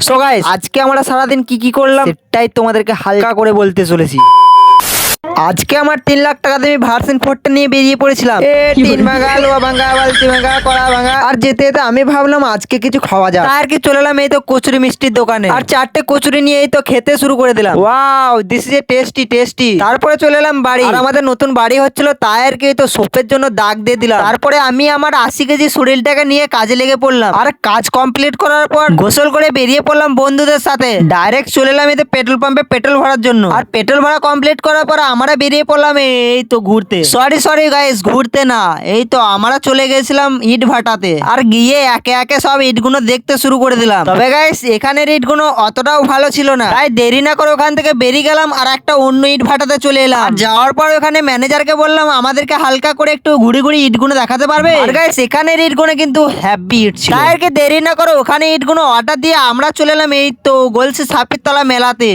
So guys, আজকে আমরা সারাদিন কি কি করলাম সেটাই তোমাদেরকে হালকা করে বলতে চলেছি। আজকে আমার 3 লাখ টাকা দিয়ে ভার্সন 4টা নিয়ে বেরিয়ে পড়েছিলাম। তিন ভাঙা লোয়া ভাঙা বালতি ভাঙা কড়া ভাঙা। আর যেতে যেতে আমি ভাবলাম আজকে কিছু খাওয়া যায়, আর কি চলে এলাম এই তো কচুরি মিষ্টির দোকানে, আর 4টে কচুরি নিয়ে এই তো খেতে শুরু করে দিলাম। Wow, this is a tasty tasty. তারপরে চলে এলাম বাড়ি, আর আমাদের নতুন বাড়ি হচ্ছিল, তাই আর কি তো সোপের জন্য দাগ দিয়ে দিলাম। তারপরে আমি আমার 80 কেজি শরীরটাকে নিয়ে কাজে লেগে পড়লাম, আর কাজ কমপ্লিট করার পর গোসল করে বেরিয়ে পড়লাম বন্ধুদের সাথে। ডাইরেক্ট চলে এলাম এই তো পেট্রোল পাম্পে পেট্রোল ভরার জন্য, আর পেট্রোল ভরা কমপ্লিট করার পর আমরা বেরিয়ে পড়লাম এই তো ঘুরতে। সরি গাইস, ঘুরতে না, এই তো আমরা চলে গেছিলাম ইট ভাটাতে, আর গিয়ে একে একে সব ইটগুলো দেখতে শুরু করে দিলাম। তবে গাইস, এখানের ইটগুলো অতটাও ভালো ছিল না, তাই দেরি না করে ওখান থেকে বেরিয়ে গেলাম আর একটা অন্য ইট ভাটাতে চলে এলাম। আর যাওয়ার পর ওখানে ম্যানেজারকে বললাম আমাদেরকে হালকা করে একটু ঘুরে ঘুরে ইটগুলো দেখাতে পারবে। আর গাইস, এখানের ইটগুলো কিন্তু হ্যাপি ইট ছিল, তাই আর কি দেরি না করে ওখানে ইটগুলো অর্ডার দিয়ে আমরা চলে এলাম এই তো গলসি সাপির তলা মেলাতে।